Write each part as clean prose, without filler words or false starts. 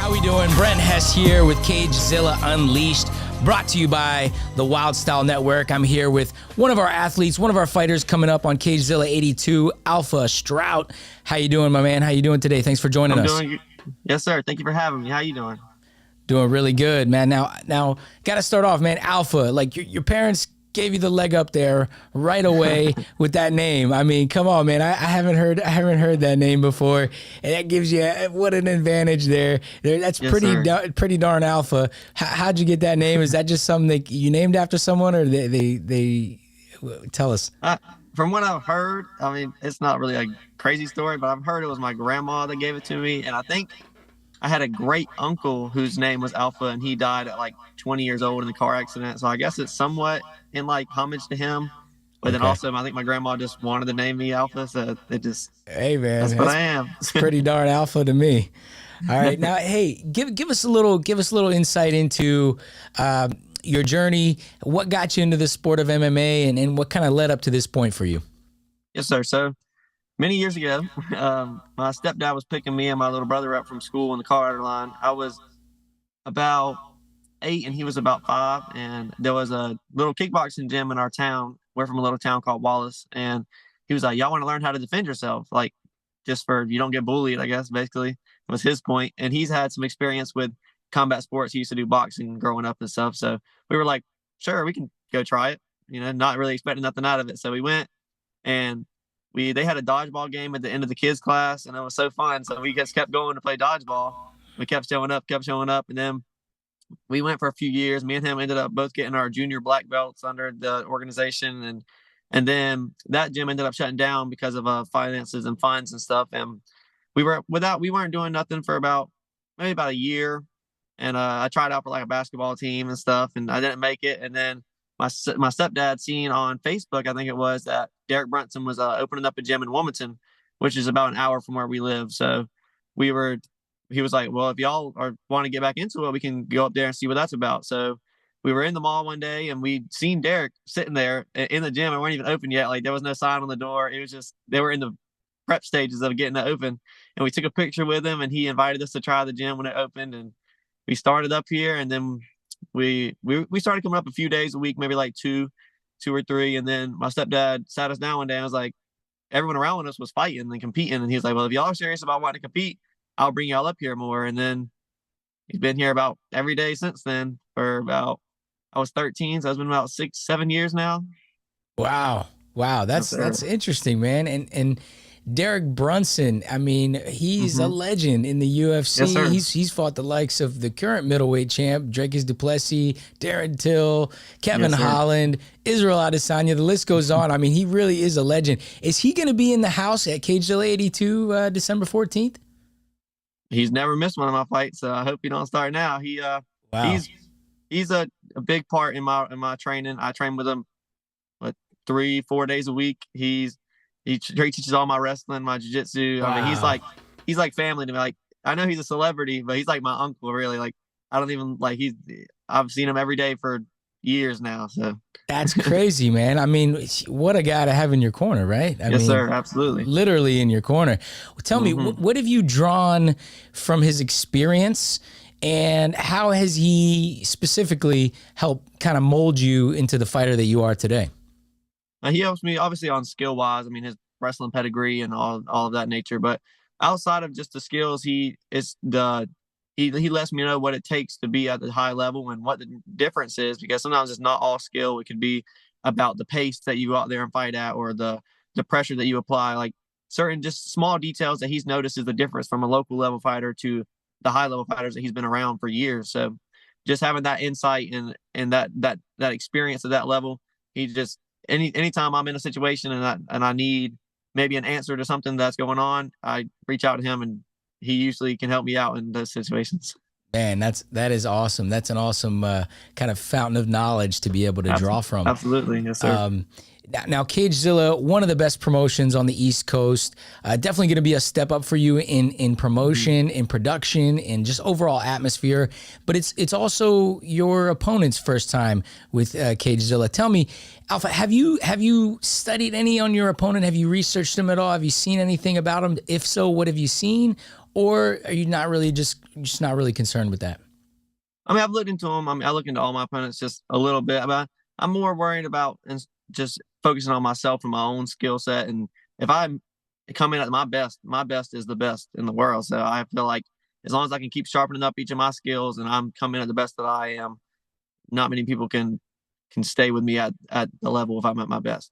How we doing? Brent Hess here with Cagezilla Unleashed, brought to you by the Wild Style Network. I'm here with one of our athletes, one of our fighters coming up on Cagezilla 82, Alpha Strout. How you doing, my man? How you doing today? Thanks for joining us. Yes, sir. Thank you for having me. How you doing? Doing really good, man. Now, got to start off, man. Alpha, like your parents gave you the leg up there right away with that name. I mean, come on, man. I haven't heard that name before, and that gives you what an advantage there. That's pretty darn alpha. How'd you get that name? Is that just something that you named after someone, or they tell us? From what I've heard, I mean, it's not really a crazy story, but I've heard it was my grandma that gave it to me, and I think I had a great uncle whose name was Alpha, and he died at like 20 years old in a car accident. So I guess it's somewhat in like homage to him. But then also, I think my grandma just wanted to name me Alpha, so it just, hey man, that's what I am. It's pretty darn alpha to me. All right, now, hey, give us a little insight into your journey. What got you into the sport of MMA, and what kind of led up to this point for you? Yes, sir. So many years ago, my stepdad was picking me and my little brother up from school in the car line. I was about 8 and he was about 5, and there was a little kickboxing gym in our town. We're from a little town called Wallace, and he was like, y'all want to learn how to defend yourself, like just for you don't get bullied, I guess, basically was his point. And he's had some experience with combat sports. He used to do boxing growing up and stuff, so we were like, sure, we can go try it, not really expecting nothing out of it. So we went, and they had a dodgeball game at the end of the kids class, and it was so fun. So we just kept going to play dodgeball. We kept showing up, and then we went for a few years. Me and him ended up both getting our junior black belts under the organization, and then that gym ended up shutting down because of finances and funds and stuff. And we weren't doing nothing for maybe about a year. And I tried out for like a basketball team and stuff, and I didn't make it. And then my stepdad seen on Facebook, I think it was, that Derek Brunson was opening up a gym in Wilmington, which is about an hour from where we live. So he was like, well, if y'all want to get back into it, we can go up there and see what that's about. So we were in the mall one day, and we'd seen Derek sitting there in the gym. It weren't even open yet. Like, there was no sign on the door. It was just, they were in the prep stages of getting it open. And we took a picture with him, and he invited us to try the gym when it opened. And we started up here, and then we started coming up a few days a week, maybe like two or three. And then my stepdad sat us down one day and was like, everyone around us was fighting and competing. And he was like, well, if y'all are serious about wanting to compete, I'll bring y'all up here more. And then he's been here about every day since then for about, I was 13. So it's been about 6-7 years now. Wow. That's interesting, man. And Derek Brunson, I mean, he's a legend in the UFC. Yes, sir. He's fought the likes of the current middleweight champ, Dricus du Plessis, Darren Till, Kevin Holland, Israel Adesanya. The list goes on. I mean, he really is a legend. Is he going to be in the house at Cagezilla 82 December 14th? He's never missed one of my fights, so I hope he don't start now. He's a big part in my training. I train with him 3-4 days a week. He teaches all my wrestling, my jiu-jitsu. Wow. I mean, he's like family to me. Like, I know he's a celebrity, but he's like my uncle, really. Like, I don't even like, I've seen him every day for years now. So that's crazy, man. I mean, what a guy to have in your corner, right? I mean, sir, absolutely. Literally in your corner. Well, tell me, what have you drawn from his experience, and how has he specifically helped kind of mold you into the fighter that you are today? He helps me obviously on skill wise. I mean, his wrestling pedigree and all of that nature. But outside of just the skills, he lets me know what it takes to be at the high level and what the difference is, because sometimes it's not all skill. It could be about the pace that you go out there and fight at, or the pressure that you apply. Like, certain just small details that he's noticed is the difference from a local level fighter to the high level fighters that he's been around for years. So just having that insight and that experience at that level, he just, anytime I'm in a situation and I need maybe an answer to something that's going on, I reach out to him, and he usually can help me out in those situations. Man, that is awesome. That's an awesome kind of fountain of knowledge to be able to draw from. Absolutely, yes, sir. Now, Cagezilla, one of the best promotions on the East Coast, definitely going to be a step up for you in promotion, in production, and just overall atmosphere. But it's also your opponent's first time with Cagezilla. Tell me, Alpha, have you studied any on your opponent? Have you researched him at all? Have you seen anything about him? If so, what have you seen? Or are you not really just just not really concerned with that? I mean, I've looked into them. I mean, I look into all my opponents just a little bit, but I'm more worried about and just focusing on myself and my own skill set. And if I come in at my best is the best in the world. So I feel like as long as I can keep sharpening up each of my skills and I'm coming at the best that I am, not many people can stay with me at the level if I'm at my best.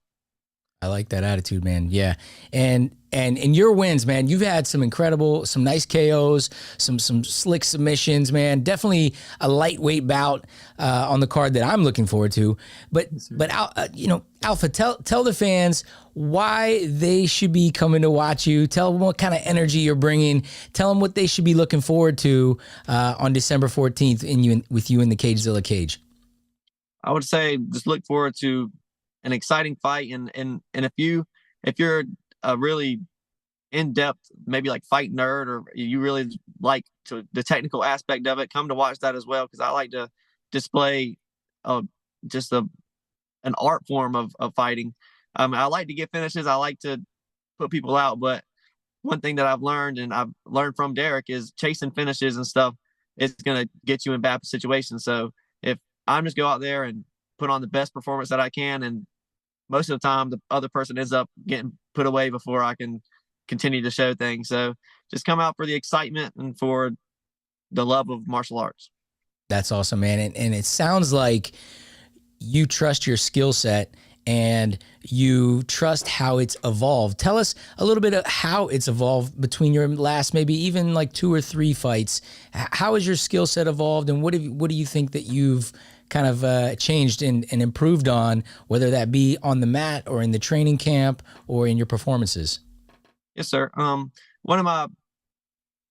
I like that attitude, man. Yeah. And in your wins, man, you've had some nice KOs, some slick submissions, man. Definitely a lightweight bout on the card that I'm looking forward to. But Alpha, tell the fans why they should be coming to watch you. Tell them what kind of energy you're bringing. Tell them what they should be looking forward to on December 14th with you in the Cagezilla cage. I would say just look forward to an exciting fight, and if you're a really in-depth, maybe like fight nerd, or you really like the technical aspect of it, come to watch that as well, because I like to display just an art form of fighting. I like to get finishes. I like to put people out, but one thing that I've learned from Derek is chasing finishes and stuff. It's going to get you in bad situations. So if I'm just go out there and put on the best performance that I can, and most of the time the other person ends up getting put away before I can continue to show things. So just come out for the excitement and for the love of martial arts. That's awesome, man. And it sounds like you trust your skill set and you trust how it's evolved. Tell us a little bit of how it's evolved between your last, maybe even like 2 or 3 fights. How has your skill set evolved, and what do you think that you've kind of changed and improved on, whether that be on the mat or in the training camp or in your performances? Yes, sir.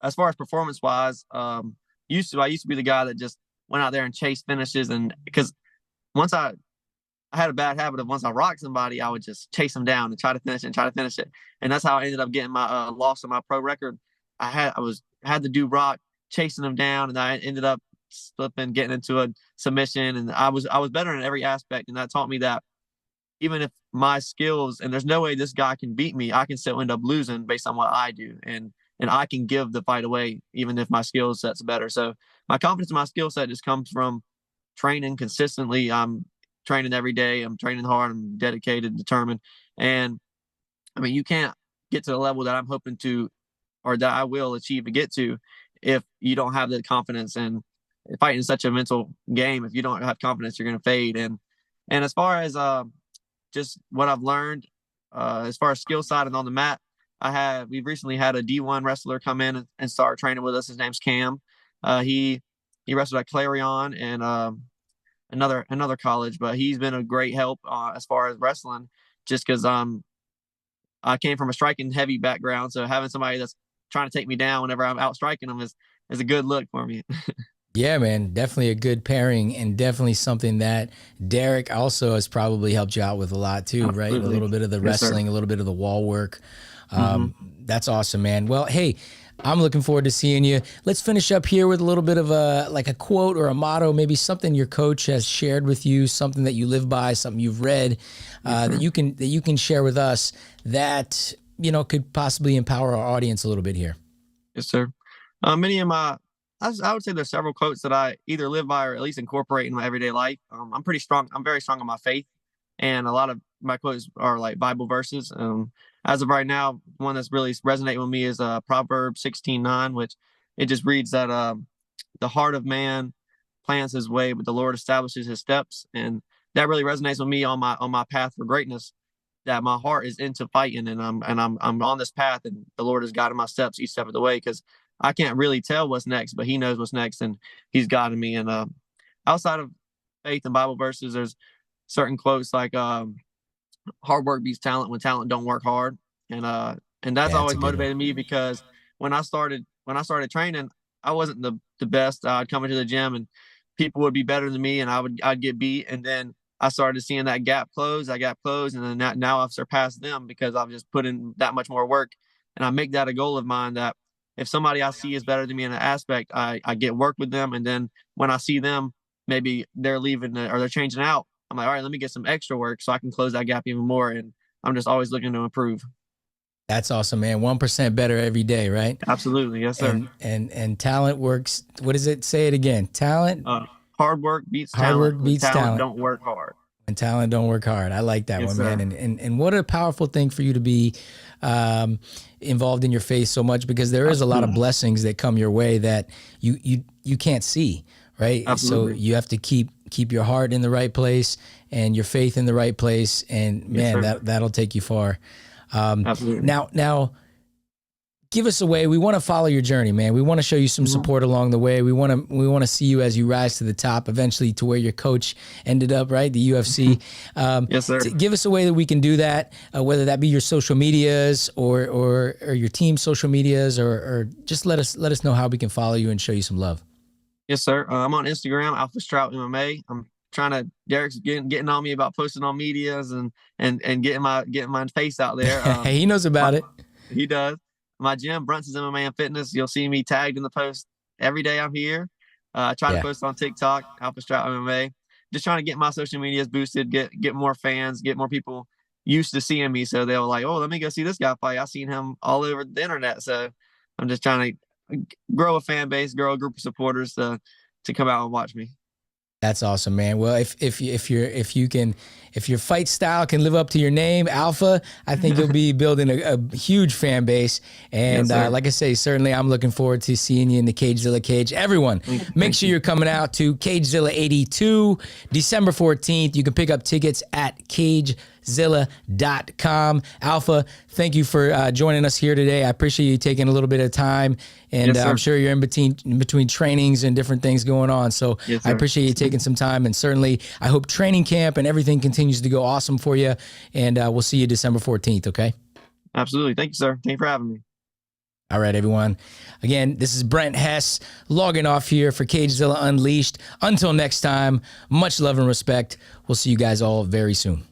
As far as performance wise, I used to be the guy that just went out there and chased finishes, and because once I had a bad habit of once I rocked somebody, I would just chase them down and try to finish it. And that's how I ended up getting my loss in my pro record. I had to do rock, chasing them down, and I ended up slipping, getting into a submission, and I was better in every aspect. And that taught me that even if my skills, and there's no way this guy can beat me, I can still end up losing based on what I do, and I can give the fight away even if my skill set's better. So my confidence in my skill set just comes from training consistently. I'm training every day. I'm training hard. I'm dedicated, determined. And I mean, you can't get to the level that I'm hoping to, or that I will achieve to get to, if you don't have the confidence. And fighting is such a mental game. If you don't have confidence, you're going to fade. And as far as just what I've learned, as far as skill side and on the mat, we've recently had a D1 wrestler come in and start training with us. His name's Cam. He wrestled at Clarion and another college, but he's been a great help as far as wrestling, just because I came from a striking heavy background, so having somebody that's trying to take me down whenever I'm out striking them is a good look for me. Yeah, man, definitely a good pairing, and definitely something that Derek also has probably helped you out with a lot too, Absolutely. right? A little bit of the wrestling, a little bit of the wall work. That's awesome, man. Well, hey, I'm looking forward to seeing you. Let's finish up here with a little bit of a quote or a motto, maybe something your coach has shared with you, something that you live by, something you've read that you can share with us that could possibly empower our audience a little bit here. Yes, sir. I would say there's several quotes that I either live by or at least incorporate in my everyday life. I'm pretty strong. I'm very strong on my faith, and a lot of my quotes are like Bible verses. As of right now, one that's really resonating with me is Proverbs 16:9, which it just reads that the heart of man plans his way, but the Lord establishes his steps. And that really resonates with me on my path for greatness. That my heart is into fighting, and I'm on this path, and the Lord has guided my steps each step of the way, because I can't really tell what's next, but he knows what's next, and he's guiding me. And outside of faith and Bible verses, there's certain quotes like hard work beats talent when talent don't work hard. And that's always motivated me, because when I started training, I wasn't the best. I'd come into the gym and people would be better than me, and I'd get beat. And then I started seeing that gap close. I got closed, and then now I've surpassed them because I've just put in that much more work. And I make that a goal of mine, that if somebody I see is better than me in an aspect, I get work with them. And then when I see them, maybe they're leaving or they're changing out, I'm like, all right, let me get some extra work so I can close that gap even more. And I'm just always looking to improve. That's awesome, man. 1% better every day, right? Absolutely. Yes, sir. And talent works. What does it? Say it again. Talent. Hard work beats Hard talent. work beats talent. Don't work hard. And talent don't work hard. I like that Yes, one, man. sir. And what a powerful thing for you to be involved in your faith so much, because there is a lot of blessings that come your way that you can't see, right? Absolutely. So you have to keep your heart in the right place and your faith in the right place, and man, that'll take you far. Absolutely. Now, give us a way. We want to follow your journey, man. We want to show you some support along the way. We want to see you as you rise to the top, eventually to where your coach ended up, right? The UFC. Yes, sir. Give us a way that we can do that, whether that be your social medias or your team's social medias, or just let us know how we can follow you and show you some love. Yes, sir. I'm on Instagram, Alpha Strout MMA. I'm trying to. Derek's getting on me about posting on medias and getting my face out there. He knows about it. He does. My gym, Brunson's MMA and Fitness. You'll see me tagged in the post every day I'm here. I try to post on TikTok, Alpha Strout MMA. Just trying to get my social medias boosted, get more fans, get more people used to seeing me, so they'll like, oh, let me go see this guy fight. I've seen him all over the internet. So I'm just trying to grow a fan base, grow a group of supporters to come out and watch me. That's awesome, man. Well, if your fight style can live up to your name, Alpha, I think you'll be building a huge fan base. And Yes, like I say, certainly I'm looking forward to seeing you in the Cagezilla cage. Everyone, make sure you're coming out to Cagezilla 82, December 14th. You can pick up tickets at cagezilla.com. Alpha, thank you for joining us here today. I appreciate you taking a little bit of time, and Yes, I'm sure you're in between trainings and different things going on. So Yes, I sir. appreciate you taking some time, and certainly I hope training camp and everything continues to go awesome for you. And we'll see you December 14th. Okay. Absolutely. Thank you, sir. Thank you for having me. All right, everyone. Again, this is Brent Hess logging off here for Cagezilla Unleashed. Until next time, much love and respect. We'll see you guys all very soon.